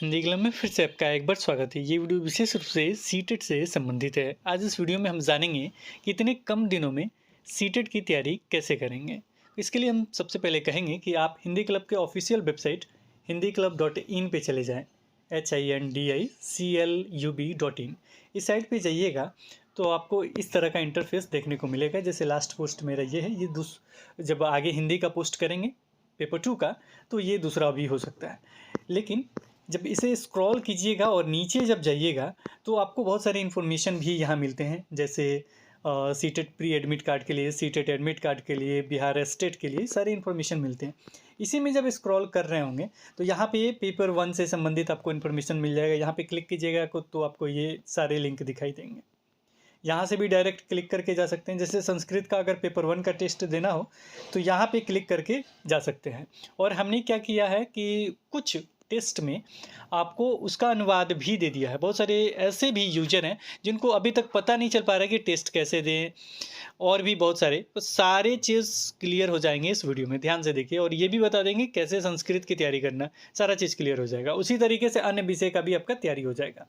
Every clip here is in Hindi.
हिंदी क्लब में फिर से आपका एक बार स्वागत है। ये वीडियो विशेष रूप से सीटेट से संबंधित है। आज इस वीडियो में हम जानेंगे कि इतने कम दिनों में सीटेट की तैयारी कैसे करेंगे। इसके लिए हम सबसे पहले कहेंगे कि आप हिंदी क्लब के ऑफिशियल वेबसाइट hindiclub.in पे चले जाएं। HINDICLUB.in इस साइट पे जाइएगा तो आपको इस तरह का इंटरफेस देखने को मिलेगा। जैसे लास्ट पोस्ट मेरा ये है, ये जब आगे हिंदी का पोस्ट करेंगे पेपर 2 का तो ये दूसरा भी हो सकता है। लेकिन जब इसे स्क्रॉल कीजिएगा और नीचे जब जाइएगा तो आपको बहुत सारे इन्फॉर्मेशन भी यहाँ मिलते हैं। जैसे सीटेट प्री एडमिट कार्ड के लिए, सीटेट एडमिट कार्ड के लिए, बिहार स्टेट के लिए सारे इन्फॉर्मेशन मिलते हैं। इसी में जब स्क्रॉल कर रहे होंगे तो यहाँ पे पेपर 1 से संबंधित आपको इन्फॉर्मेशन मिल जाएगा। यहाँ पे क्लिक कीजिएगा तो आपको ये सारे लिंक दिखाई देंगे। यहाँ से भी डायरेक्ट क्लिक करके जा सकते हैं। जैसे संस्कृत का अगर पेपर 1 का टेस्ट देना हो तो यहाँ पे क्लिक करके जा सकते हैं। और हमने क्या किया है कि कुछ टेस्ट में आपको उसका अनुवाद भी दे दिया है। बहुत सारे ऐसे भी यूजर हैं जिनको अभी तक पता नहीं चल पा रहा है कि टेस्ट कैसे दें, और भी बहुत सारे तो सारे चीज़ क्लियर हो जाएंगे इस वीडियो में। ध्यान से देखिए और ये भी बता देंगे कैसे संस्कृत की तैयारी करना, सारा चीज़ क्लियर हो जाएगा। उसी तरीके से अन्य विषय का भी आपका तैयारी हो जाएगा।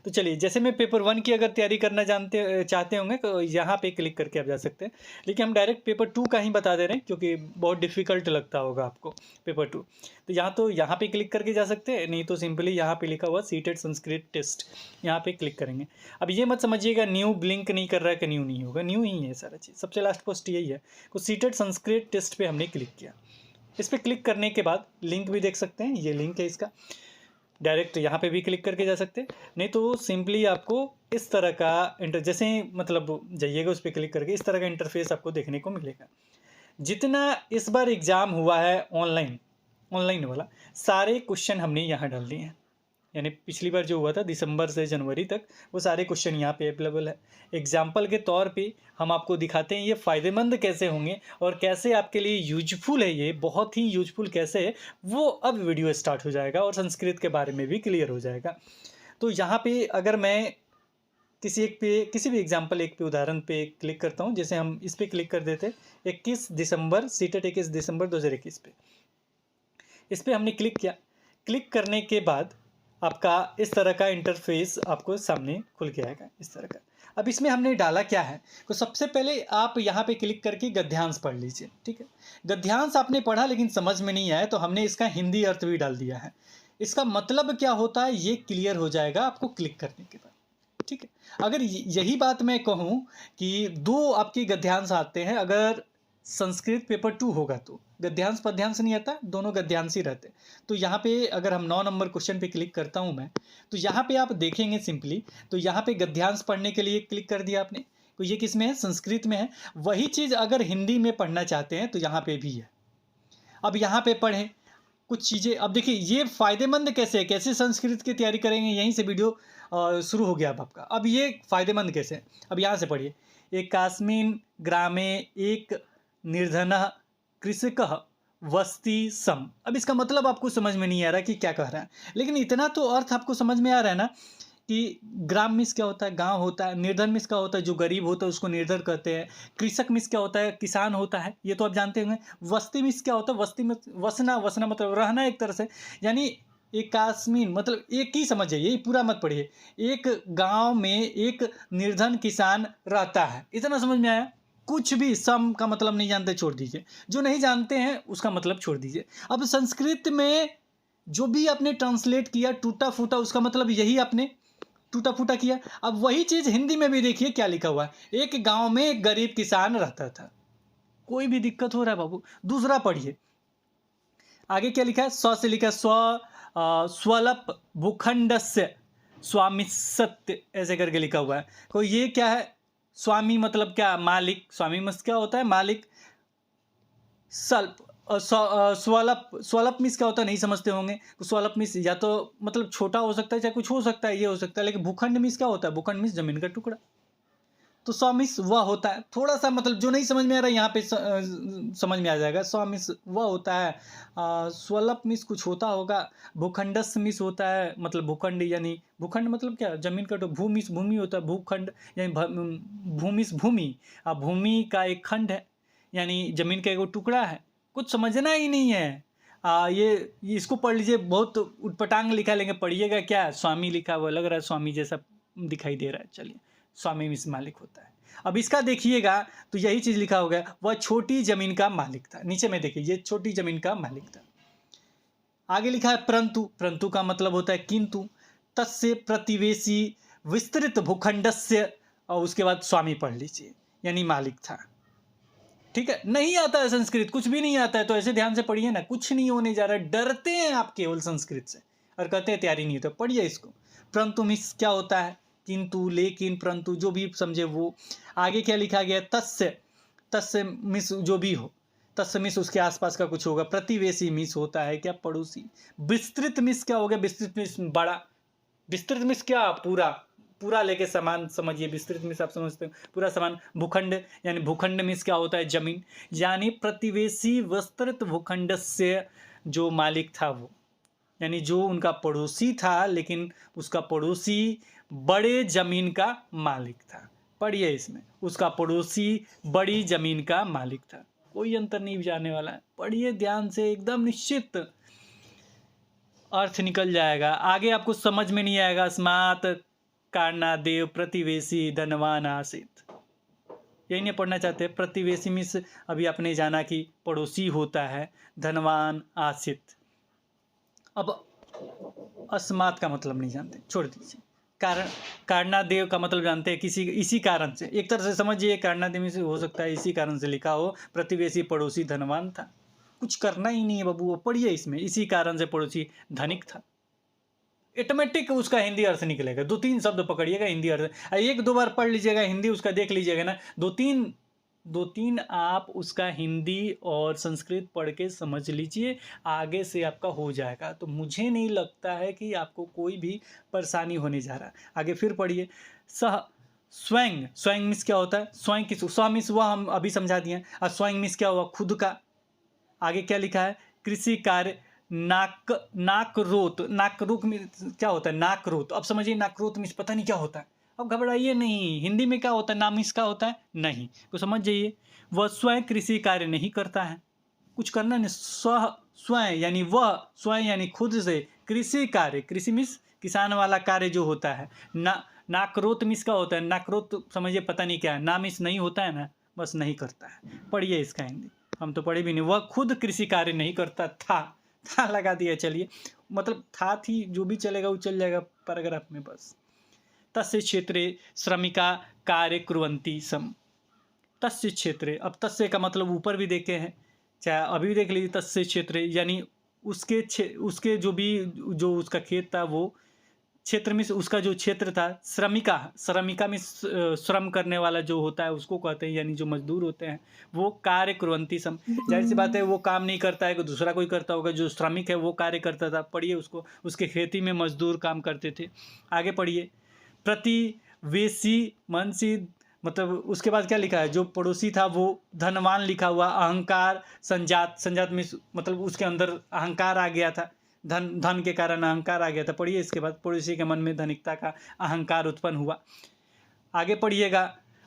तो चलिए, जैसे मैं पेपर 1 की अगर तैयारी करना चाहते होंगे तो यहाँ पे क्लिक करके आप जा सकते हैं। लेकिन हम डायरेक्ट पेपर 2 का ही बता दे रहे हैं क्योंकि बहुत डिफ़िकल्ट लगता होगा आपको पेपर 2। तो यहाँ पे क्लिक करके जा सकते हैं, नहीं तो सिंपली यहाँ पे लिखा हुआ सीटेट संस्कृत टेस्ट, यहाँ पे क्लिक करेंगे। अब ये मत समझिएगा न्यू ब्लिंक नहीं कर रहा है कि न्यू नहीं होगा, न्यू ही है सारा चीज़। सबसे लास्ट पोस्ट यही है। तो सीटेट संस्कृत टेस्ट पर हमने क्लिक किया। इस पर क्लिक करने के बाद लिंक भी देख सकते हैं, ये लिंक है इसका। डायरेक्ट यहाँ पे भी क्लिक करके जा सकते हैं, नहीं तो सिंपली आपको इस तरह का जैसे मतलब जाइएगा उस पर क्लिक करके इस तरह का इंटरफेस आपको देखने को मिलेगा। जितना इस बार एग्ज़ाम हुआ है ऑनलाइन वाला, सारे क्वेश्चन हमने यहाँ डाल दिए हैं। यानी पिछली बार जो हुआ था दिसंबर से जनवरी तक, वो सारे क्वेश्चन यहाँ पे अवेलेबल है। एग्जाम्पल के तौर पे हम आपको दिखाते हैं ये फ़ायदेमंद कैसे होंगे और कैसे आपके लिए यूजफुल है, ये बहुत ही यूजफुल कैसे है वो अब वीडियो स्टार्ट हो जाएगा और संस्कृत के बारे में भी क्लियर हो जाएगा। तो यहाँ पे अगर मैं किसी भी एग्जाम्पल एक पे उदाहरण पे क्लिक करता हूँ, जैसे हम इस पर क्लिक कर देते 21 दिसंबर सीटेट 21 दिसंबर 2021 पे, इस पर हमने क्लिक किया। क्लिक करने के बाद आपका इस तरह का इंटरफेस आपको सामने खुल के आएगा इस तरह का। अब इसमें हमने डाला क्या है, तो सबसे पहले आप यहाँ पे क्लिक करके गद्यांश पढ़ लीजिए। ठीक है, गद्यांश आपने पढ़ा लेकिन समझ में नहीं आया तो हमने इसका हिंदी अर्थ भी डाल दिया है। इसका मतलब क्या होता है ये क्लियर हो जाएगा आपको क्लिक करने के बाद। ठीक है, अगर यही बात मैं कहूँ कि 2 आपके गद्यांश आते हैं, अगर संस्कृत पेपर 2 होगा तो गद्यांश पद्यांश नहीं आता, दोनों गद्यांश ही रहते। तो यहाँ पे अगर हम 9 नंबर क्वेश्चन पे क्लिक करता हूँ मैं, तो यहाँ पे आप देखेंगे सिंपली, तो यहाँ पे गद्यांश पढ़ने के लिए क्लिक कर दिया आपने, तो ये किस में है, संस्कृत में है। वही चीज़ अगर हिंदी में पढ़ना चाहते हैं तो यहाँ पे भी है। अब यहाँ पे पढ़ें कुछ चीज़ें। अब देखिए ये फ़ायदेमंद कैसे है, कैसे संस्कृत की तैयारी करेंगे, यहीं से वीडियो शुरू हो गया अब आपका। अब ये फ़ायदेमंद कैसे है, अब यहाँ से पढ़िए। एकास्मिन् ग्रामे एक निर्धनः कृषकः वस्ति सम। अब इसका मतलब आपको समझ में नहीं आ रहा कि क्या कह रहा है, लेकिन इतना तो अर्थ आपको समझ में आ रहा है ना कि ग्राम मीन्स क्या होता है, गांव होता है। निर्धन मीन्स क्या होता है, जो गरीब होता है उसको निर्धन कहते हैं। कृषक मीन्स क्या होता है, किसान होता है, ये तो आप जानते होंगे। वस्ती मीन्स क्या होता है, वस्ती में वसना मतलब रहना एक तरह से। यानी एकास्मिन मतलब एक ही समझिए, यही पूरा मत पढ़िए। एक गाँव में एक निर्धन किसान रहता है, इतना समझ में आया। कुछ भी सम का मतलब नहीं जानते छोड़ दीजिए, जो नहीं जानते हैं उसका मतलब छोड़ दीजिए। अब संस्कृत में जो भी आपने ट्रांसलेट किया टूटा फूटा, उसका मतलब यही आपने टूटा फूटा किया। अब वही चीज़ हिंदी में भी देखिए क्या लिखा हुआ है, एक गांव में एक गरीब किसान रहता था। कोई भी दिक्कत हो रहा है बाबू, दूसरा पढ़िए आगे क्या लिखा है। स्व से लिखा है स्वलप भूखंडस्य स्वामिसत्य, ऐसे करके लिखा हुआ है। तो ये क्या है, स्वामी मतलब क्या, मालिक। स्वामी मत क्या होता है, मालिक। स्वल्प स्वलप मीन्स क्या होता है नहीं समझते होंगे। तो स्वलप मीन्स या तो मतलब छोटा हो सकता है, चाहे कुछ हो सकता है, ये हो सकता है। लेकिन भूखंड मीन्स क्या होता है, भूखंड मीन्स जमीन का टुकड़ा। तो सौ मीन्स वह होता है। थोड़ा सा मतलब जो नहीं समझ में आ रहा है यहाँ पे समझ में आ जाएगा। सौ मीन्स वह होता है, स्वलप मीन्स कुछ होता होगा, भूखंडस मीन्स होता है मतलब भूखंड, यानी भूखंड मतलब क्या, जमीन का टुकड़ा। भूमि भूमि होता है, भूखंड यानी भूमि भूमि, भूमि का एक खंड है, यानी जमीन का एक टुकड़ा है। कुछ समझना ही नहीं है। ये इसको पढ़ लीजिए, बहुत उटपटांग लिखा, लेंगे पढ़िएगा क्या, स्वामी लिखा हुआ लग रहा है, स्वामी जैसा दिखाई दे रहा है। चलिए, स्वामी मिस मालिक होता है। अब इसका देखिएगा तो यही चीज़ लिखा हो गया, वह छोटी जमीन का मालिक था। नीचे में देखिए, ये छोटी जमीन का मालिक था। आगे लिखा है परंतु, परंतु का मतलब होता है किंतु, तस्य प्रतिवेशी विस्तृत भूखंडस्य, और उसके बाद स्वामी पढ़ लीजिए, यानी मालिक था। ठीक है, नहीं आता है संस्कृत, कुछ भी नहीं आता है, तो ऐसे ध्यान से पढ़िए ना, कुछ नहीं होने जा रहा है। डरते हैं आप केवल संस्कृत से और कहते हैं तैयारी नहीं होता, पढ़िए इसको। परंतु मिस क्या होता है, किंतु, लेकिन, परंतु, जो भी समझे वो। आगे क्या लिखा गया, तस्य, तस्य मिस जो भी हो, तस्य मिस उसके आसपास का कुछ होगा। प्रतिवेशी मिस होता है क्या, पड़ोसी। विस्तृत मिस क्या हो गया, विस्तृत मिस बड़ा, विस्तृत मिस क्या, पूरा, पूरा लेके समान समझिए। विस्तृत मिस आप समझते हो, पूरा समान। भूखंड, यानी भूखंड मिस क्या होता है, जमीन। यानी प्रतिवेशी विस्तृत भूखंड से जो मालिक था वो, यानी जो उनका पड़ोसी था, लेकिन उसका पड़ोसी बड़े जमीन का मालिक था। पढ़िए इसमें, उसका पड़ोसी बड़ी जमीन का मालिक था। कोई अंतर नहीं जाने वाला है, पढ़िए ध्यान से, एकदम निश्चित अर्थ निकल जाएगा। आगे आपको समझ में नहीं आएगा, स्मार्त कारणादेव प्रतिवेशी धनवान आसित, यही नहीं पढ़ना चाहते। प्रतिवेशी मिस अभी आपने जाना कि पड़ोसी होता है, धनवान आसित। अब अस्मात का मतलब नहीं जानते, छोड़ दीजिए। कारण, कारणादेव का मतलब जानते हैं, किसी, इसी कारण से, एक तरह से समझिए कारणादेव से हो सकता है इसी कारण से लिखा हो, प्रतिवेशी पड़ोसी धनवान था। कुछ करना ही नहीं है बाबू, वो पढ़िए इसमें, इसी कारण से पड़ोसी धनिक था। ऑटोमेटिक उसका हिंदी अर्थ निकलेगा। 2-3 शब्द पकड़िएगा हिंदी अर्थ, 1-2 बार पढ़ लीजिएगा हिंदी उसका, देख लीजिएगा ना, 2-3 आप उसका हिंदी और संस्कृत पढ़ के समझ लीजिए, आगे से आपका हो जाएगा। तो मुझे नहीं लगता है कि आपको कोई भी परेशानी होने जा रहा। आगे फिर पढ़िए, सह, स्वयं, स्वयं मिस क्या होता है, स्वयं किस, स्व मिस हुआ, हम अभी समझा दिए। और स्वयं मिस क्या हुआ, खुद का। आगे क्या लिखा है, कृषि कार्य, नाकरोत, नाकरुक में क्या होता है, नाकरोत। अब समझिए नाकरोत मिस पता नहीं क्या होता है, अब घबराइए नहीं, हिंदी में क्या होता है, नामिस का होता है नहीं, तो समझ जाइए। वह स्वयं कृषि कार्य नहीं करता है, कुछ करना नहीं, स्वयं यानी वह, स्वयं यानी खुद से, कृषि कार्य, कृषि मिस किसान वाला कार्य जो होता है। नाकरोत मिस का होता है, नाकरोत समझिए पता नहीं क्या है, नामिस नहीं होता है ना, बस नहीं करता है। पढ़िए इसका हिंदी, हम तो पढ़े भी नहीं। वह खुद कृषि कार्य नहीं करता था लगा दिया, चलिए, मतलब था थी, जो भी चलेगा वो चल जाएगा पैराग्राफ में बस। तस्य क्षेत्रे श्रमिका कार्य कुर्वन्ति सम, तस्य क्षेत्रे, अब तस्य का मतलब ऊपर भी देखे हैं, चाहे अभी देख लीजिए। तस्य क्षेत्रे यानी उसके जो उसका खेत था, वो क्षेत्र में उसका जो क्षेत्र था। श्रमिका, श्रमिका में श्रम करने वाला जो होता है उसको कहते हैं, यानी जो मजदूर होते हैं वो कार्य कुर्वन्ति सम। जाहिर सी बात है वो काम नहीं करता है, कोई दूसरा कोई करता होगा, जो श्रमिक है वो कार्य करता था। पढ़िए उसको, उसके खेती में मजदूर काम करते थे। आगे पढ़िए, प्रतिवेशी मनसी, मतलब उसके बाद क्या लिखा है, जो पड़ोसी था वो धनवान लिखा हुआ। अहंकार संजात, संजात में मतलब उसके अंदर अहंकार आ गया था, धन के कारण अहंकार आ गया था। पढ़िए इसके बाद, पड़ोसी के मन में धनिकता का अहंकार उत्पन्न हुआ। आगे पढ़िएगा,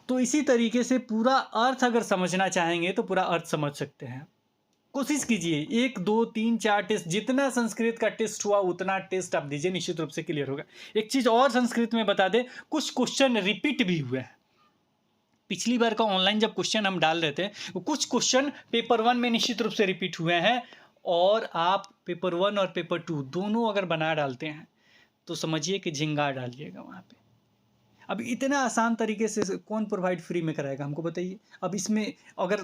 तो इसी तरीके से पूरा अर्थ अगर समझना चाहेंगे तो पूरा अर्थ समझ सकते हैं। कोशिश कीजिए, 1, 2, 3, 4 टेस्ट, जितना संस्कृत का टेस्ट हुआ उतना टेस्ट आप दीजिए, निश्चित रूप से क्लियर होगा। एक चीज़ और संस्कृत में बता दें, कुछ क्वेश्चन रिपीट भी हुए हैं। पिछली बार का ऑनलाइन जब क्वेश्चन हम डाल रहे थे, वो कुछ क्वेश्चन पेपर 1 में निश्चित रूप से रिपीट हुए हैं, और आप पेपर 1 और पेपर 2 दोनों अगर बना डालते हैं तो समझिए कि झिंगार डालिएगा वहाँ पे। अब इतना आसान तरीके से कौन प्रोवाइड फ्री में कराएगा, हमको बताइए। अब इसमें अगर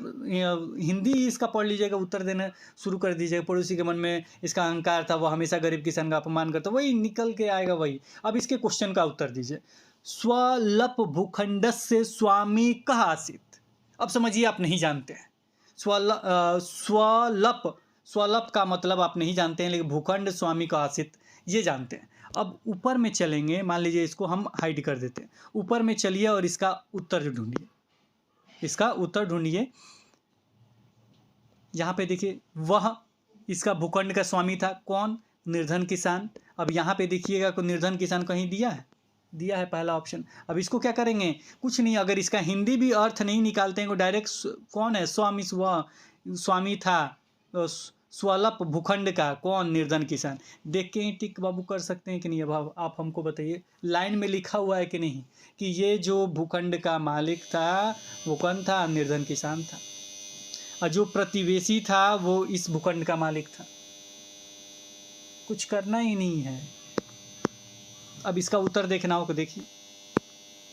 हिंदी इसका पढ़ लीजिएगा, उत्तर देना शुरू कर दीजिएगा, पड़ोसी के मन में इसका अहंकार था, वो हमेशा गरीब किसान का अपमान करता, वही निकल के आएगा वही। अब इसके क्वेश्चन का उत्तर दीजिए, स्वलप भूखंडस्य स्वामी कः आसीत्। अब समझिए आप नहीं जानते हैं, स्वलप का मतलब आप नहीं जानते हैं, लेकिन भूखंड स्वामी का आसित ये जानते हैं। अब ऊपर में चलेंगे, मान लीजिए इसको हम हाइड कर देते हैं, ऊपर में चलिए और इसका उत्तर ढूंढिए, इसका उत्तर ढूंढिए। यहाँ पे देखिए, वह इसका भूखंड का स्वामी था, कौन, निर्धन किसान। अब यहाँ पे देखिएगा को निर्धन किसान कहीं दिया है पहला ऑप्शन। अब इसको क्या करेंगे, कुछ नहीं, अगर इसका हिंदी भी अर्थ नहीं निकालते हैं, डायरेक्ट कौन है, स्वामी, वह स्वामी था, स्वल्प भूखंड का कौन निर्धन किसान। देख के ही टिक बाबू कर सकते हैं कि नहीं। अब आप हमको बताइए, लाइन में लिखा हुआ है कि नहीं कि ये जो भूखंड का मालिक था वो कौन था? निर्धन किसान था, और जो प्रतिवेशी था वो इस भूखंड का मालिक था। कुछ करना ही नहीं है। अब इसका उत्तर देखना होगा। देखिए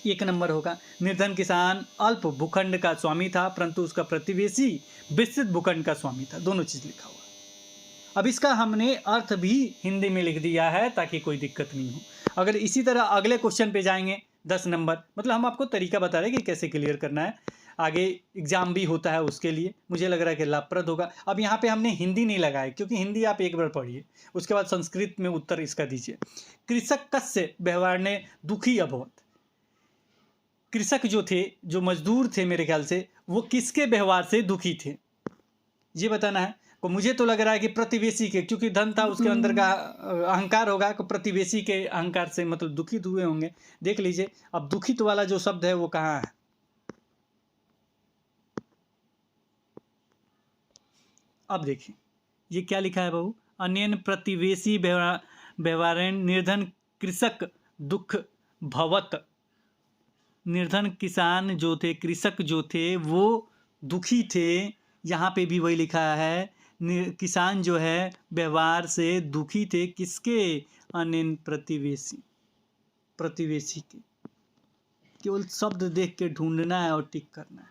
1 नंबर होगा, निर्धन किसान अल्प भूखंड का स्वामी था परंतु उसका प्रतिवेशी विस्तृत भूखंड का स्वामी था। दोनों चीज लिखा हुआ। अब इसका हमने अर्थ भी हिंदी में लिख दिया है ताकि कोई दिक्कत नहीं हो। अगर इसी तरह अगले क्वेश्चन पे जाएंगे 10 नंबर, मतलब हम आपको तरीका बता रहे हैं कि कैसे क्लियर करना है। आगे एग्जाम भी होता है, उसके लिए मुझे लग रहा है कि लाभप्रद होगा। अब यहाँ पे हमने हिंदी नहीं लगाया क्योंकि हिंदी आप एक बार पढ़िए, उसके बाद संस्कृत में उत्तर इसका दीजिए। कृषक कस्य व्यवहार ने दुखी अभवत। कृषक जो थे, जो मजदूर थे, मेरे ख्याल से वो किसके व्यवहार से दुखी थे, ये बताना है। को मुझे तो लग रहा है कि प्रतिवेशी के, क्योंकि धन था उसके अंदर का अहंकार होगा, को प्रतिवेशी के अहंकार से मतलब दुखित हुए होंगे। देख लीजिए अब दुखित वाला जो शब्द है वो कहाँ है। अब देखिए ये क्या लिखा है बाबू, अन्यन प्रतिवेशी व्यवहारेण निर्धन कृषक दुख भवत। निर्धन किसान जो थे, कृषक जो थे वो दुखी थे। यहाँ पे भी वही लिखा है, किसान जो है व्यवहार से दुखी थे। किसके? अन्य प्रतिवेशी के। केवल शब्द देख के ढूंढना है और टिक करना है।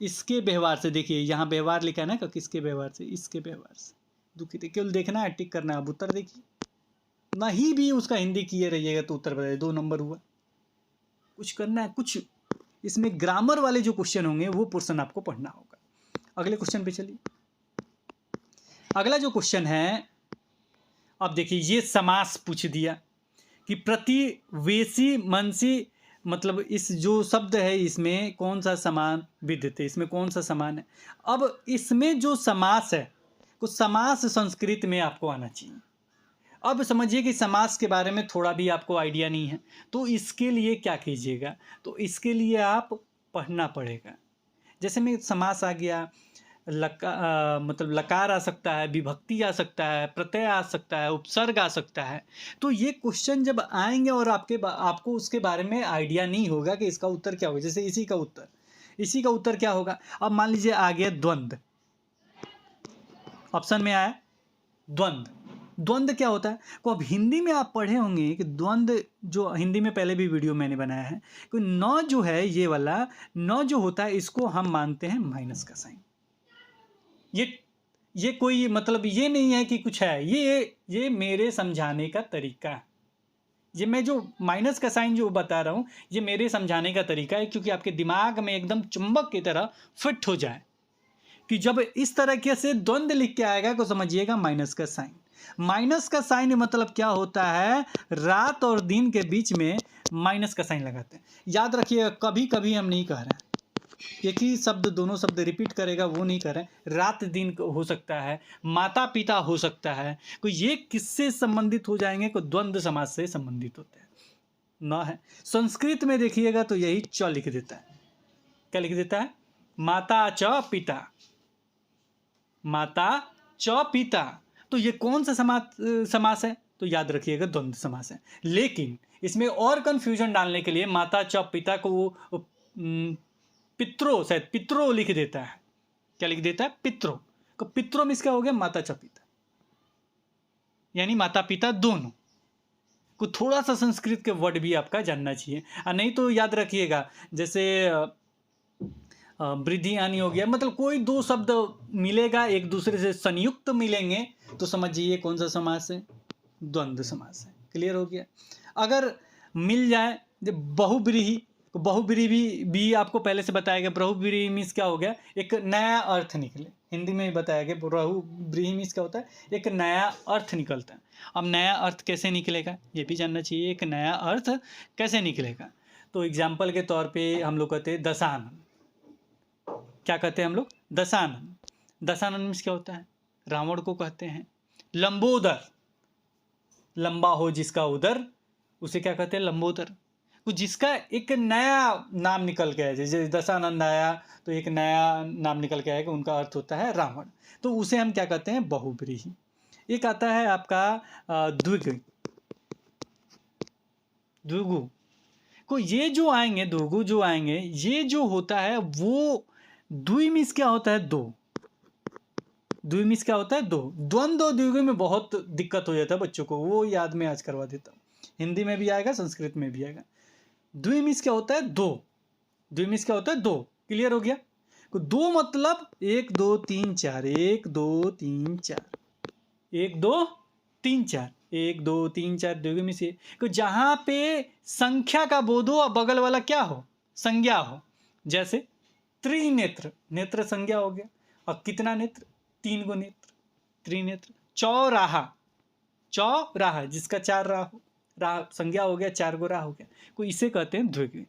इसके व्यवहार से, देखिए यहाँ व्यवहार लिखा है ना, किसके व्यवहार से? इसके व्यवहार से दुखी थे। केवल देखना है, टिक करना है। अब उत्तर देखिए, नहीं भी उसका हिंदी किए रहिएगा तो उत्तर बताइए। 2 नंबर हुआ। कुछ करना है, कुछ इसमें ग्रामर वाले जो क्वेश्चन होंगे वो पोर्शन आपको पढ़ना होगा। अगले क्वेश्चन पे चलिए। अगला जो क्वेश्चन है, अब देखिए ये समास पूछ दिया कि प्रतिवेशी मनसी, मतलब इस जो शब्द है इसमें कौन सा समान विद्यते, इसमें कौन सा समान है। अब इसमें जो समास है, कुछ समास संस्कृत में आपको आना चाहिए। अब समझिए कि समास के बारे में थोड़ा भी आपको आइडिया नहीं है, तो इसके लिए क्या कीजिएगा, तो इसके लिए आप पढ़ना पड़ेगा। जैसे में समास आ गया, मतलब लकार आ सकता है, विभक्ति आ सकता है, प्रत्यय आ सकता है, उपसर्ग आ सकता है। तो ये क्वेश्चन जब आएंगे और आपको उसके बारे में आइडिया नहीं होगा कि इसका उत्तर क्या होगा। जैसे इसी का उत्तर क्या होगा। अब मान लीजिए आ गया द्वंद्व, ऑप्शन में आया द्वंद्व। द्वंद्व क्या होता है, को अब हिंदी में आप पढ़े होंगे कि द्वंद्व, जो हिंदी में पहले भी वीडियो मैंने बनाया है, कि न जो है, ये वाला न जो होता है, इसको हम मानते हैं माइनस का साइन। ये कोई मतलब ये नहीं है कि कुछ है, ये मेरे समझाने का तरीका है। ये मैं जो माइनस का साइन जो बता रहा हूँ, ये मेरे समझाने का तरीका है, क्योंकि आपके दिमाग में एकदम चुंबक की तरह फिट हो जाए कि जब इस तरीके से द्वंद्व लिख के आएगा तो समझिएगा माइनस का साइन। माइनस का साइन मतलब क्या होता है, रात और दिन के बीच में माइनस का साइन लगाते हैं। याद रखिए, कभी कभी हम नहीं कह रहे हैं एक ही शब्द, दोनों शब्द रिपीट करेगा वो नहीं कर रहे हैं। रात दिन हो सकता है, माता पिता हो सकता है, कोई ये किससे संबंधित हो जाएंगे, कोई द्वंद्व समास से संबंधित होते हैं। न है संस्कृत में देखिएगा तो यही च लिख देता है। क्या लिख देता है? माता च पिता, माता च पिता। तो ये कौन सा समास है, तो याद रखिएगा द्वंद्व समास है। लेकिन इसमें और कंफ्यूजन डालने के लिए माता च पिता को पित्रो, शायद पित्रो लिख देता है। क्या लिख देता है? पित्रो। तो पित्रो में इसका हो गया माता च पिता, यानी माता पिता दोनों को। थोड़ा सा संस्कृत के वर्ड भी आपका जानना चाहिए, और नहीं तो याद रखिएगा जैसे वृद्धि आनी हो गया, मतलब कोई 2 शब्द मिलेगा एक दूसरे से संयुक्त मिलेंगे तो समझिए कौन सा समास है, द्वंद्व समास है। क्लियर हो गया। अगर मिल जाए बहुब्रीही, तो बहुब्रीही भी आपको पहले से बताया गया। बहुब्रीही मीन्स क्या हो गया, एक नया अर्थ निकले। हिंदी में भी बताया गया बहुब्रीही मीन्स क्या होता है, एक नया अर्थ निकलता है। अब नया अर्थ कैसे निकलेगा ये भी जानना चाहिए, एक नया अर्थ कैसे निकलेगा। तो एग्जाम्पल के तौर पे हम लोग कहते हैं दशानन। क्या कहते हैं हम लोग? दशानन। दशानन मीन्स क्या होता है, रावण को कहते हैं। लंबोदर, लंबा हो जिसका उदर, उसे क्या कहते हैं? लंबोदर। तो जिसका एक नया नाम निकल के आया, जैसे दशानंद आया तो एक नया नाम निकल के आया कि उनका अर्थ होता है रावण, तो उसे हम क्या कहते हैं, बहुब्रीहि। एक आता है आपका द्विग, द्विगु को, ये जो आएंगे द्विगु जो आएंगे, ये जो होता है वो द्विमिस क्या होता है, दो। द्विमिस क्या होता है, दो। द्वंद्व और द्विगु में बहुत दिक्कत हो जाता है बच्चों को, वो याद में आज करवा देता हूँ, हिंदी में भी आएगा संस्कृत में भी आएगा। द्विमिस क्या होता है, दो। द्विमिस क्या होता है, दो। क्लियर हो गया। तो दो मतलब 1 2 3 4, 1 2 3 4, 1 2 3 4, 1 2 3 4 द्विमिस। तो जहां पे संख्या का बोध हो और बगल वाला क्या हो, संज्ञा हो, जैसे त्रिनेत्र, नेत्र संज्ञा हो गया, और कितना नेत्र, 3 गो नेत्र, त्रिनेत्र। चौराहा, चौराहा जिसका 4 राह हो, राह संज्ञा हो गया, 4 गो राह हो गया, को इसे कहते हैं द्विगु।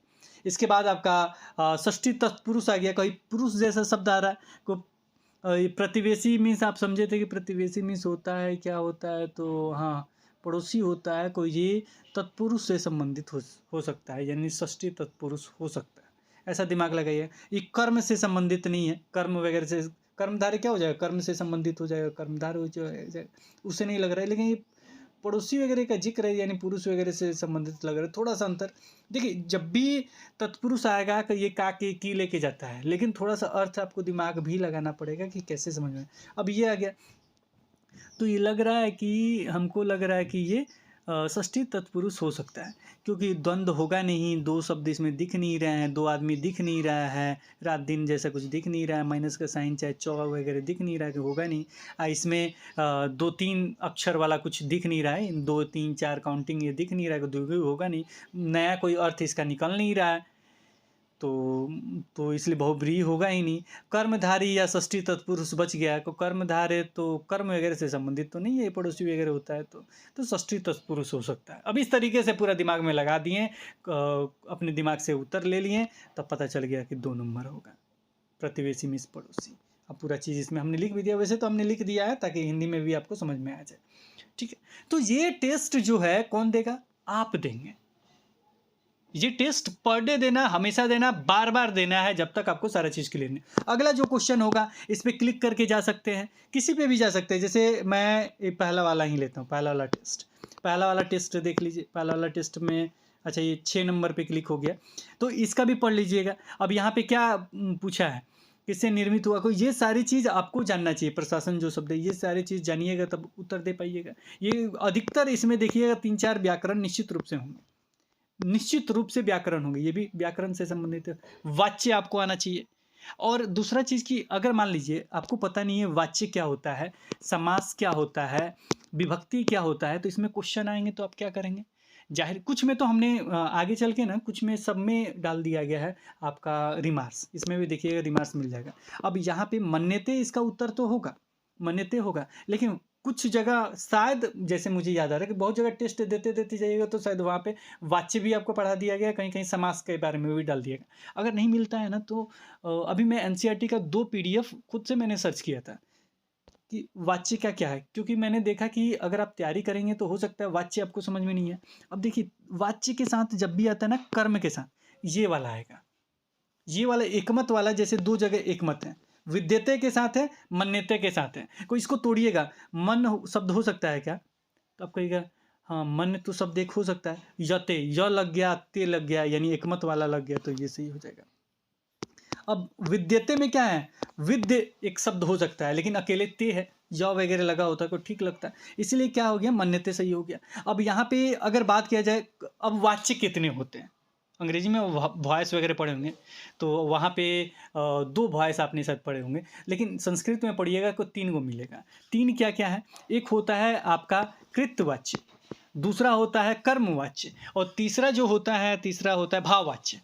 इसके बाद आपका षष्ठी तत्पुरुष आ गया, कोई पुरुष जैसा शब्द आ रहा है, को प्रतिवेशी मीन्स आप समझे थे कि प्रतिवेशी मीन्स होता है क्या होता है, तो हाँ पड़ोसी होता है कोई, ये तत्पुरुष से संबंधित हो सकता है, यानी षष्ठी तत्पुरुष हो सकता है, ऐसा दिमाग लगाइए। ये कर्म से संबंधित नहीं है, कर्म वगैरह से, कर्मधारय क्या हो जाएगा, कर्म से संबंधित हो जाएगा, कर्मधारय हो जाएगा, उससे नहीं लग रहा है। लेकिन ये पड़ोसी वगैरह का जिक्र है, यानी पुरुष वगैरह से संबंधित लग रहा है, थोड़ा सा अंतर। देखिए जब भी तत्पुरुष आएगा कि ये का के की लेके जाता है, लेकिन थोड़ा सा अर्थ आपको दिमाग भी लगाना पड़ेगा कि कैसे समझ में। अब ये आ गया, तो ये लग रहा है कि हमको लग रहा है कि ये षष्ठी तत्पुरुष हो सकता है, क्योंकि द्वंद्व होगा नहीं, दो शब्द इसमें दिख नहीं रहे हैं, दो आदमी दिख नहीं रहा है, रात दिन जैसा कुछ दिख नहीं रहा है, माइनस का साइन चाहे चौ वगैरह दिख नहीं रहा है, कि होगा नहीं। इसमें 2-3 अक्षर वाला कुछ दिख नहीं रहा है, 2 3 4 काउंटिंग ये दिख नहीं रहा है, द्विगु होगा नहीं, नया कोई अर्थ इसका निकल नहीं रहा है, तो इसलिए बहुब्रीहि होगा ही नहीं। कर्मधारी या षष्ठी तत्पुरुष बच गया, तो कर्मधारय तो कर्म वगैरह से संबंधित तो नहीं है, पड़ोसी वगैरह होता है, तो षष्ठी तत्पुरुष हो सकता है। अब इस तरीके से पूरा दिमाग में लगा दिए, अपने दिमाग से उत्तर ले लिए, तब पता चल गया कि 2 नंबर होगा, प्रतिवेशी मीन्स पड़ोसी। अब पूरा चीज़ इसमें हमने लिख भी दिया, वैसे तो हमने लिख दिया है ताकि हिंदी में भी आपको समझ में आ जाए, ठीक है। तो ये टेस्ट जो है कौन देगा, आप देंगे। ये टेस्ट पर डे देना, हमेशा देना, बार बार देना है, जब तक आपको सारा चीज़ क्लियर नहीं। अगला जो क्वेश्चन होगा इस पर क्लिक करके जा सकते हैं, किसी पे भी जा सकते हैं। जैसे मैं पहला वाला ही लेता हूँ, पहला वाला टेस्ट, पहला वाला टेस्ट देख लीजिए। पहला वाला टेस्ट में अच्छा ये 6 नंबर पे क्लिक हो गया, तो इसका भी पढ़ लीजिएगा। अब यहाँ पे क्या पूछा है, किससे निर्मित हुआ, कोई, ये सारी चीज़ आपको जानना चाहिए। प्रशासन जो शब्द है, ये सारी चीज़ जानिएगा तब उत्तर दे पाइएगा। ये अधिकतर इसमें देखिएगा 3-4 व्याकरण निश्चित रूप से होंगे, निश्चित रूप से व्याकरण होंगे, ये भी व्याकरण से संबंधित है। वाच्य आपको आना चाहिए। और दूसरा चीज़ कि अगर मान लीजिए आपको पता नहीं है वाच्य क्या होता है, समास क्या होता है, विभक्ति क्या होता है, तो इसमें क्वेश्चन आएंगे तो आप क्या करेंगे। जाहिर कुछ में तो हमने आगे चल के ना, कुछ में सब में डाल दिया गया है आपका रिमार्क्स, इसमें भी देखिएगा रिमार्क्स मिल जाएगा। अब यहाँ पे मन्यते इसका उत्तर तो होगा, मन्यते होगा, लेकिन कुछ जगह शायद, जैसे मुझे याद आ रहा है कि बहुत जगह टेस्ट देते जाइएगा तो शायद वहाँ पे वाच्य भी आपको पढ़ा दिया गया, कहीं कहीं समास के बारे में भी डाल दिया गया। अगर नहीं मिलता है ना तो अभी मैं एनसीईआरटी का 2 PDF खुद से मैंने सर्च किया था कि वाच्य का क्या है, क्योंकि मैंने देखा कि अगर आप तैयारी करेंगे तो हो सकता है वाच्य आपको समझ में नहीं है। अब देखिए वाच्य के साथ जब भी आता है ना, कर्म के साथ ये वाला आएगा, ये वाला एकमत वाला, जैसे 2 जगह एकमत है, विद्यते के साथ है, मन्यते के साथ है। कोई इसको तोड़िएगा, मन शब्द हो सकता है क्या, तो आप कहिएगा हाँ मन तो शब्द एक हो सकता है, यते य लग गया, ते लग गया, यानी एकमत वाला लग गया, तो ये सही हो जाएगा। अब विद्यते में क्या है, विद्य एक शब्द हो सकता है, लेकिन अकेले ते है, य वगैरह लगा होता है तो ठीक लगता है, इसलिए क्या हो गया, मन्यते सही हो गया। अब यहाँ पे अगर बात किया जाए, अब वाच्य कितने होते हैं, अंग्रेजी में वॉइस वगैरह पढ़े होंगे तो वहाँ पे 2 वॉइस आपने शायद पढ़े होंगे, लेकिन संस्कृत में पढ़िएगा तो 3 गो मिलेगा। 3 क्या क्या है, एक होता है आपका कृतवाच्य, दूसरा होता है कर्मवाच्य, और तीसरा जो होता है, तीसरा होता है भाववाच्य।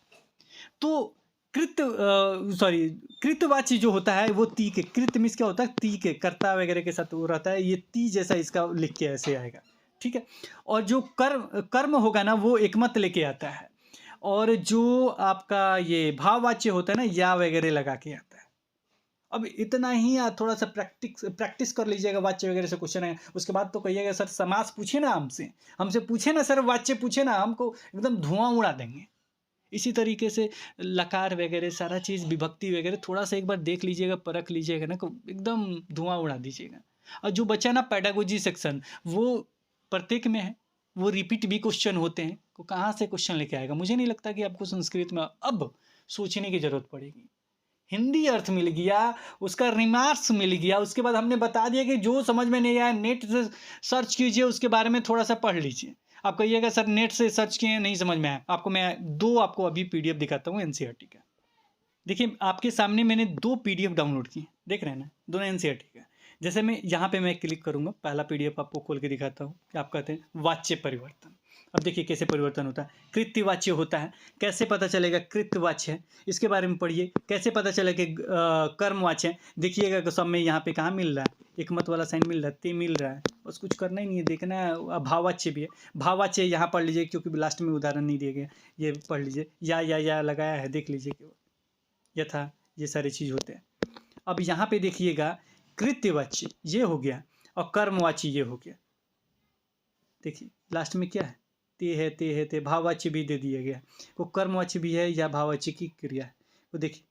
तो कृतवाच्य जो होता है वो ती के, कृत मीन्स क्या होता है, ती के, कर्ता वगैरह के साथ वो रहता है, ये ती जैसा इसका लिख के ऐसे आएगा, ठीक है। और जो कर्म होगा ना, वो एकमत लेके आता है, और जो आपका ये भाववाच्य होता है ना, या वगैरह लगा के आता है, अब इतना ही थोड़ा सा प्रैक्टिस कर लीजिएगा, वाच्य वगैरह से क्वेश्चन है, उसके बाद तो कहिएगा सर समास पूछे ना हमसे, हमसे पूछे ना सर, वाच्य पूछे ना, हमको एकदम धुआं उड़ा देंगे। इसी तरीके से लकार वगैरह सारा चीज़, विभक्ति वगैरह थोड़ा सा एक बार देख लीजिएगा, परख लीजिएगा ना, तो एकदम धुआं उड़ा दीजिएगा। और जो बचा ना पेडागोजी सेक्शन, वो प्रत्येक में है, वो रिपीट भी क्वेश्चन होते हैं, तो कहाँ से क्वेश्चन लेके आएगा। मुझे नहीं लगता कि आपको संस्कृत में अब सोचने की जरूरत पड़ेगी। हिंदी अर्थ मिल गया, उसका रिमार्क्स मिल गया, उसके बाद हमने बता दिया कि जो समझ में नहीं आया नेट से सर्च कीजिए, उसके बारे में थोड़ा सा पढ़ लीजिए। आप कहिएगा सर नेट से सर्च किए नहीं समझ में आया, आपको मैं आपको अभी पीडीएफ दिखाता हूँ एनसीईआरटी का। देखिए आपके सामने मैंने 2 पीडीएफ डाउनलोड किए, देख रहे हैं ना, दोनों एनसीईआरटी का। जैसे मैं यहाँ पे मैं क्लिक करूँगा, पहला पीडीएफ आपको खोल के दिखाता हूँ। आप कहते हैं वाच्य परिवर्तन। अब देखिए कैसे परिवर्तन होता है। कृत्यवाच्य होता है, कैसे पता चलेगा कृत्यवाच्य है, इसके बारे में पढ़िए। कैसे पता चलेगा कि कर्मवाच्य है, देखिएगा कि सब में यहाँ पे कहाँ मिल रहा है, एक मत वाला साइन मिल रहा है, ते मिल रहा है, बस कुछ करना ही नहीं है, देखना है। भाववाच्य भी है, भाववाच्य यहाँ पढ़ लीजिए, क्योंकि लास्ट में उदाहरण नहीं दिए गए, ये पढ़ लीजिए। या लगाया है, देख लीजिए केवल यथा, ये सारी चीज़ होते हैं। अब यहाँ पे देखिएगा कृत्यवाच्य ये हो गया और कर्मवाच्य ये हो गया। देखिए लास्ट में क्या है, ते है, ते है, ते। भाववाच्य भी दे दिया गया, वो कर्मवाच्य भी है या भाववाच्य की क्रिया है। वो देखिए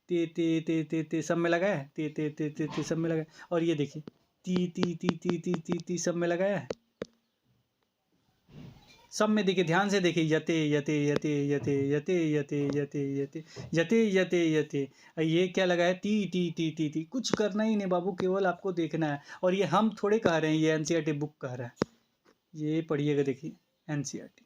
ते ते ते ते ते सब में लगाया है, ते ते ते ते ते सब में लगाया। और ये देखिए ती ती ती ती ती ती ती सब में लगाया है, सब में देखिए, ध्यान से देखिए, यते यते यते यते यते यते यते यते यते यते यते। ये क्या लगा है, ती ती ती ती ती। कुछ करना ही नहीं बाबू, केवल आपको देखना है। और ये हम थोड़े कह रहे हैं, ये एनसीईआरटी बुक कह रहा है, ये पढ़िएगा, देखिए एनसीईआरटी।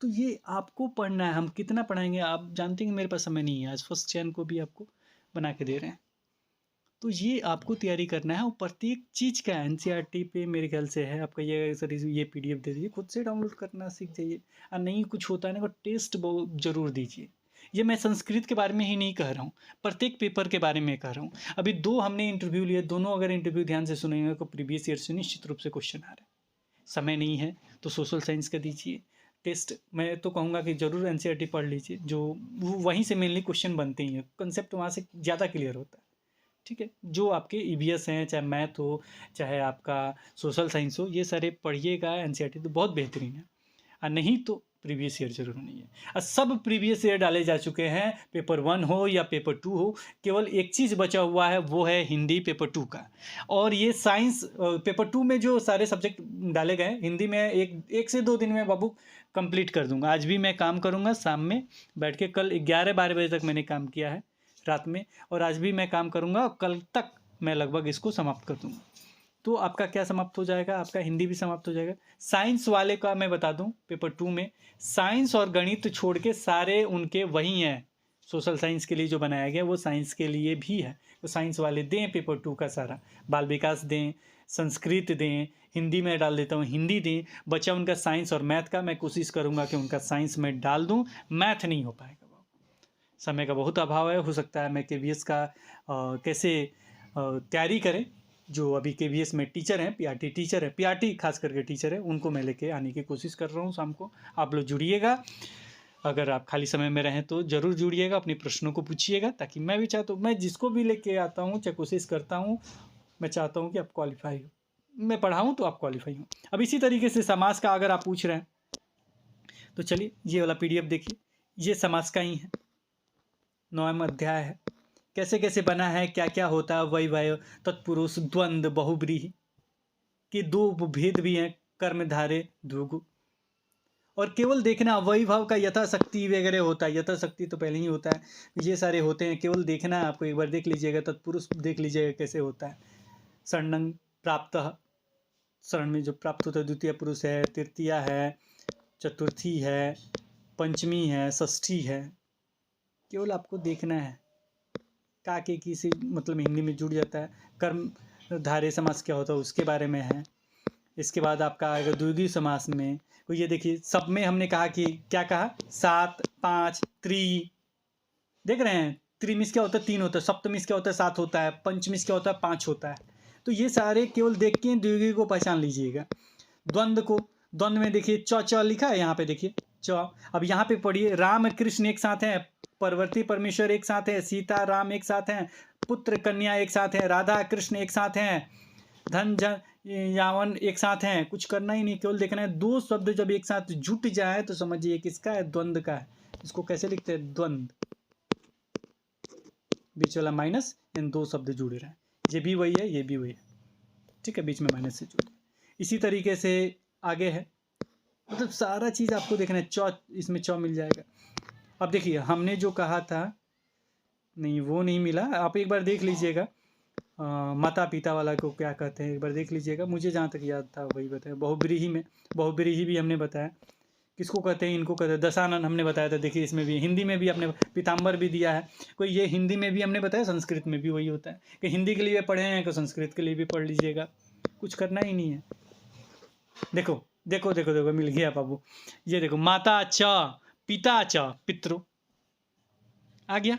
तो ये आपको पढ़ना है, हम कितना पढ़ाएंगे आप जानते हैं, मेरे पास समय नहीं है, आज फर्स्ट चैन को भी आपको बना के दे रहे हैं। तो ये आपको तैयारी करना है, और प्रत्येक चीज़ का एनसीईआरटी पे मेरे ख्याल से है। आपका ये सर ये पीडीएफ दे दीजिए, खुद से डाउनलोड करना सीख जाइए। और नहीं कुछ होता है ना, तो टेस्ट जरूर दीजिए। ये मैं संस्कृत के बारे में ही नहीं कह रहा हूँ, प्रत्येक पेपर के बारे में कह रहा हूँ। अभी 2 हमने इंटरव्यू लिए, दोनों अगर इंटरव्यू ध्यान से सुनेंगे तो प्रीवियस ईयर से निश्चित रूप से क्वेश्चन आ रहे हैं। समय नहीं है तो सोशल साइंस का दीजिए टेस्ट। मैं तो कहूँगा कि ज़रूर एनसीईआरटी पढ़ लीजिए, जो वहीं से मेनली क्वेश्चन बनते ही हैं, कंसेप्ट वहाँ से ज़्यादा क्लियर होता है। ठीक है, जो आपके ईवीएस हैं, चाहे मैथ हो, चाहे आपका सोशल साइंस हो, ये सारे पढ़िएगा एनसीईआरटी, तो बहुत बेहतरीन है। और नहीं तो प्रीवियस ईयर जरूर नहीं है। और सब प्रीवियस ईयर डाले जा चुके हैं, पेपर 1 हो या पेपर 2 हो। केवल एक चीज़ बचा हुआ है, वो है हिंदी पेपर 2 का। और ये साइंस पेपर 2 में जो सारे सब्जेक्ट डाले गए, हिंदी में एक से 2 दिन में बाबू कंप्लीट कर दूंगा। आज भी मैं काम करूंगा शाम में बैठ के, कल 11-12 बजे तक मैंने काम किया है रात में, और आज भी मैं काम करूंगा, और कल तक मैं लगभग इसको समाप्त कर दूंगा। तो आपका क्या समाप्त हो जाएगा, आपका हिंदी भी समाप्त हो जाएगा। साइंस वाले का मैं बता दूं, पेपर 2 में साइंस और गणित छोड़ के सारे उनके वही हैं। सोशल साइंस के लिए जो बनाया गया वो साइंस के लिए भी है, तो साइंस वाले दें पेपर 2 का सारा। बाल विकास दें, संस्कृत दें, हिंदी में डाल देता हूँ हिंदी दें। बचा उनका साइंस और मैथ का, मैं कोशिश करूँगा कि उनका साइंस में डाल दूँ, मैथ नहीं हो पाएगा, समय का बहुत अभाव है। हो सकता है मैं केवीएस का कैसे तैयारी करें, जो अभी केवीएस में टीचर हैं, पीआरटी टीचर है, पीआरटी खास करके टीचर है, उनको मैं लेके आने की कोशिश कर रहा हूँ शाम को। आप लोग जुड़िएगा, अगर आप खाली समय में रहें तो ज़रूर जुड़िएगा, अपने प्रश्नों को पूछिएगा, ताकि मैं भी चाहता हूँ, मैं जिसको भी लेके आता हूँ, चाहे कोशिश करता हूँ, मैं चाहता हूँ कि आप क्वालिफाई हो, मैं पढ़ाऊँ तो आप क्वालिफाई हो। अब इसी तरीके से समाज का अगर आप पूछ रहे हैं, तो चलिए ये वाला पीडीएफ देखिए, ये समाज का ही है, 9वां अध्याय है, कैसे कैसे बना है, क्या क्या होता है, वही वय तत्पुरुष द्वंद्व बहुब्रीहि के 2 भेद भी हैं, कर्मधारे द्विगु। और केवल देखना वैभव का यथाशक्ति वगैरह होता है, यथाशक्ति तो पहले ही होता है, ये सारे होते हैं, केवल देखना है आपको, एक बार देख लीजिएगा। तत्पुरुष देख लीजिएगा कैसे होता है, शरणं प्राप्त, शरण में जो प्राप्त होता है, द्वितीय पुरुष है, तृतीया है, चतुर्थी है, पंचमी है, षष्ठी है, केवल आपको देखना है। काके की से मतलब हिंदी में जुड़ जाता है। कर्म धारे समास क्या होता है उसके बारे में है। इसके बाद आपका आएगा द्विगु समास में, तो ये देखिए सब में हमने कहा कि क्या कहा, 7, 5, त्रि, देख रहे हैं, त्रिमिस क्या होता है, 3 होता है, सप्तमिस क्या होता है, 7 होता है, पंचमिस क्या होता है, 5 होता है। तो ये सारे केवल देख के द्विगु को पहचान लीजिएगा। द्वंद्व को, द्वंद्व में देखिए च लिखा है यहाँ पे, देखिए च। अब यहाँ पे पढ़िए, राम कृष्ण एक साथ हैं, पार्वती परमेश्वर एक साथ है, सीता राम एक साथ हैं, पुत्र कन्या एक साथ है, राधा कृष्ण एक साथ हैं, धन जन यावन एक साथ हैं। कुछ करना ही नहीं, केवल देखना है दो शब्द जब एक साथ जुट जाए तो समझिए किसका है, द्वंद्व का है। इसको कैसे लिखते हैं, द्वंद्व, बीच वाला माइनस, इन दो शब्द जुड़े रहे, ये भी वही है ये भी वही है, ठीक है, बीच में माइनस से जुड़े। इसी तरीके से आगे है, मतलब सारा चीज़ आपको देखना है, चौ इसमें चौ मिल जाएगा। अब देखिए हमने जो कहा था, नहीं वो नहीं मिला, आप एक बार देख लीजिएगा, माता पिता वाला को क्या कहते हैं एक बार देख लीजिएगा, मुझे जहाँ तक याद था वही बताया। बहुब्रीही में, बहुब्रीही भी हमने बताया, किसको कहते हैं, इनको कहते हैं दशानन, हमने बताया था। देखिए इसमें भी, हिंदी में भी आपने पीताम्बर भी दिया है कोई, ये हिंदी में भी हमने बताया, संस्कृत में भी वही होता है कि हिंदी के लिए पढ़े हैं तो संस्कृत के लिए भी पढ़ लीजिएगा, कुछ करना ही नहीं है। देखो देखो देखो देखो, मिल गया बाबू, ये देखो, माता च पिता च पितृ, आ गया,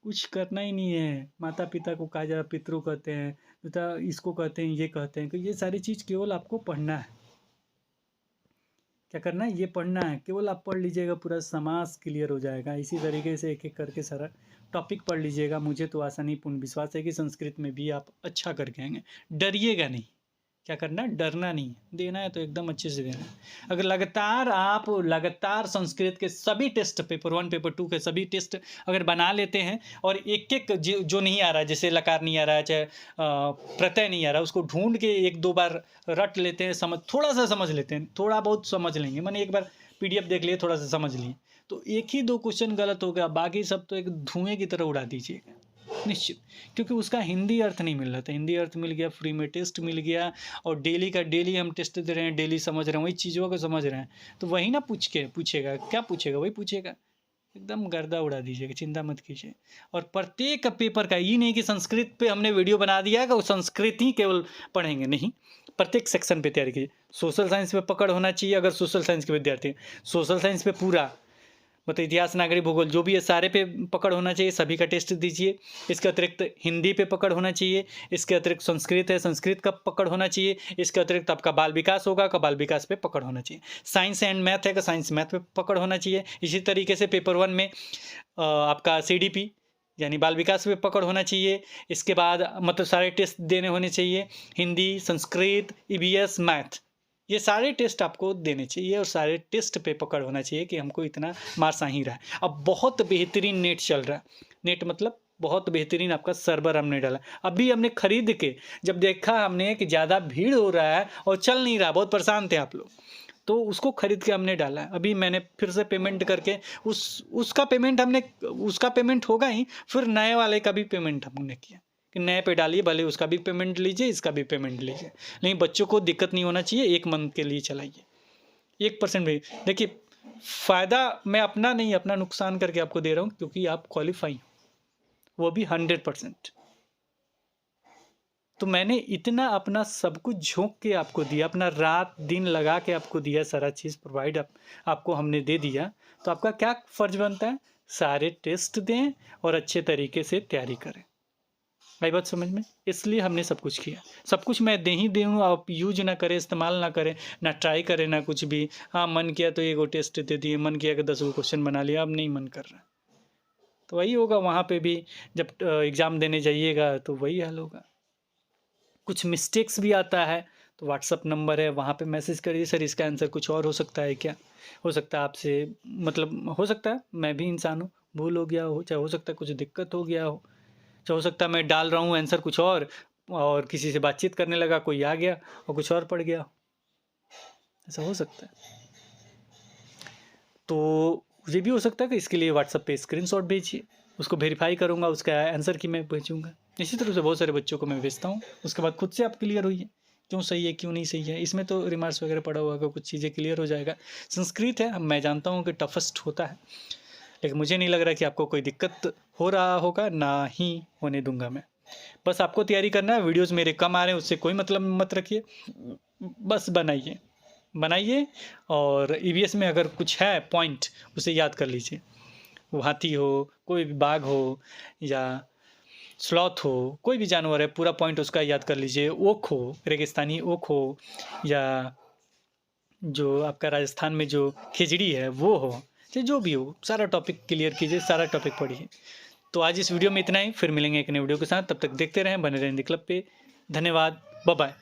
कुछ करना ही नहीं है। माता पिता को कहा जाए, पितृ कहते हैं, पिता इसको कहते हैं, ये कहते हैं, कि ये सारी चीज़ केवल आपको पढ़ना है। क्या करना है, ये पढ़ना है, केवल आप पढ़ लीजिएगा, पूरा समास क्लियर हो जाएगा। इसी तरीके से एक एक करके सारा टॉपिक पढ़ लीजिएगा। मुझे तो आशा नहीं, पूर्ण विश्वास है कि संस्कृत में भी आप अच्छा करके आएंगे, डरिएगा नहीं। क्या करना है, डरना नहीं है, देना है तो एकदम अच्छे से देना है। अगर लगातार आप लगातार संस्कृत के सभी टेस्ट, पेपर 1 पेपर 2 के सभी टेस्ट अगर बना लेते हैं, और एक एक जो नहीं आ रहा है, जैसे लकार नहीं आ रहा है, चाहे प्रत्यय नहीं आ रहा, उसको ढूंढ के एक दो बार रट लेते हैं, समझ थोड़ा सा समझ लेते हैं, थोड़ा बहुत समझ लेंगे, मैंने एक बार PDF देख लिए, थोड़ा सा समझ लिए, तो एक ही दो क्वेश्चन गलत हो गया, बाकी सब तो एक धुएं की तरह उड़ा दीजिएगा निश्चित, क्योंकि उसका हिंदी अर्थ नहीं मिल रहा था। हिंदी अर्थ मिल गया, फ्री में टेस्ट मिल गया, और डेली का डेली हम टेस्ट दे रहे हैं, डेली समझ रहे हैं, वही चीज़ों को समझ रहे हैं, तो वही ना पूछेगा, क्या पूछेगा, वही पूछेगा, एकदम गर्दा उड़ा दीजिएगा, चिंता मत कीजिए। और प्रत्येक पेपर का ये नहीं कि संस्कृत पे हमने वीडियो बना दिया है कि वो संस्कृत ही केवल पढ़ेंगे, नहीं, प्रत्येक सेक्शन पे तैयारी कीजिए। सोशल साइंस पे पकड़ होना चाहिए, अगर सोशल साइंस के विद्यार्थी हैं, सोशल साइंस पे पूरा, मतलब इतिहास, नागरिक, भूगोल, जो भी है सारे पे पकड़ होना चाहिए, सभी का टेस्ट दीजिए। इसके अतिरिक्त हिंदी पे पकड़ होना चाहिए, इसके अतिरिक्त संस्कृत है, संस्कृत का पकड़ होना चाहिए, इसके अतिरिक्त आपका बाल विकास होगा, का बाल विकास पे पकड़ होना चाहिए। साइंस एंड मैथ है, का साइंस मैथ पे पकड़ होना चाहिए। इसी तरीके से पेपर 1 में आपका CDP यानी बाल विकास पे पकड़ होना चाहिए। इसके बाद मतलब सारे टेस्ट देने होने चाहिए, हिंदी, संस्कृत, EVS, मैथ, ये सारे टेस्ट आपको देने चाहिए, और सारे टेस्ट पे पकड़ होना चाहिए कि हमको इतना मार्क्स आ ही रहा है। अब बहुत बेहतरीन नेट चल रहा है, नेट मतलब बहुत बेहतरीन आपका सर्वर हमने डाला। अभी हमने खरीद के जब देखा हमने कि ज़्यादा भीड़ हो रहा है और चल नहीं रहा, बहुत परेशान थे आप लोग, तो उसको खरीद के हमने डाला है। अभी मैंने फिर से पेमेंट करके उसका पेमेंट होगा ही, फिर नए वाले का भी पेमेंट हमने किया कि नए पे डालिए, भले उसका भी पेमेंट लीजिए, इसका भी पेमेंट लीजिए, लेकिन बच्चों को दिक्कत नहीं होना चाहिए। 1 मंथ के लिए चलाइए, 1% भी। देखिए फ़ायदा मैं अपना नहीं, अपना नुकसान करके आपको दे रहा हूँ, क्योंकि आप क्वालिफाई, वो भी 100%। तो मैंने इतना अपना सब कुछ झोंक के आपको दिया, अपना रात दिन लगा के आपको दिया, सारा चीज़ प्रोवाइड आपको हमने दे दिया, तो आपका क्या फ़र्ज बनता है, सारे टेस्ट दें और अच्छे तरीके से तैयारी करें। आई बात समझ में, इसलिए हमने सब कुछ किया। सब कुछ मैं दे ही दूँ, आप यूज ना करें, इस्तेमाल ना करें, ना ट्राई करें, ना कुछ भी। हाँ मन किया तो 1 टेस्ट दे दिए, मन किया कि 10 क्वेश्चन बना लिया, अब नहीं मन कर रहा, तो वही होगा। वहाँ पे भी जब एग्ज़ाम देने जाइएगा तो वही हाल होगा। कुछ मिस्टेक्स भी आता है, तो व्हाट्सअप नंबर है, वहाँ पे मैसेज करिए, सर इसका आंसर कुछ और हो सकता है क्या, हो सकता है आपसे, मतलब हो सकता है मैं भी इंसान हूँ, भूल हो गया हो, चाहे हो सकता है कुछ दिक्कत हो गया हो, चाहे हो सकता है मैं डाल रहा हूँ आंसर कुछ और किसी से बातचीत करने लगा, कोई आ गया और कुछ और पड़ गया, ऐसा हो सकता है। तो ये भी हो सकता है कि इसके लिए व्हाट्सअप पे स्क्रीनशॉट भेजिए, उसको वेरीफाई करूँगा, उसका आंसर की मैं भेजूँगा। इसी तरह से बहुत सारे बच्चों को मैं भेजता हूँ, उसके बाद खुद से आप क्लियर होइए क्यों सही है क्यों नहीं सही है। इसमें तो रिमार्क्स वगैरह पड़ा हुआ होगा, कुछ चीज़ें क्लियर हो जाएगा। संस्कृत है, मैं जानता हूँ कि टफेस्ट होता है, लेकिन मुझे नहीं लग रहा कि आपको कोई दिक्कत हो रहा होगा, ना ही होने दूंगा मैं। बस आपको तैयारी करना है। वीडियोस मेरे कम आ रहे हैं उससे कोई मतलब मत रखिए, बस बनाइए और EVS में अगर कुछ है पॉइंट उसे याद कर लीजिए। वो हाथी हो, कोई भी बाघ हो या स्लॉथ हो, कोई भी जानवर है, पूरा पॉइंट उसका याद कर लीजिए। ओक हो, रेगिस्तानी ओक हो, या जो आपका राजस्थान में जो खिचड़ी है वो हो, चाहे जो भी हो, सारा टॉपिक क्लियर कीजिए, सारा टॉपिक पढ़िए। तो आज इस वीडियो में इतना ही, फिर मिलेंगे एक नए वीडियो के साथ। तब तक देखते रहें, बने रहें हिंदी क्लब पे। धन्यवाद, बाय बाय।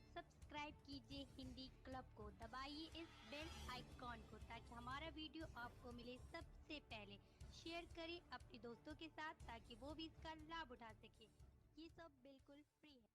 सब्सक्राइब कीजिए हिंदी क्लब को, दबाइए इस बेल आइकॉन को ताकि हमारा वीडियो आपको मिले सबसे पहले। शेयर करें अपने दोस्तों के साथ ताकि वो भी इसका लाभ उठा सके। ये सब बिल्कुल फ्री है।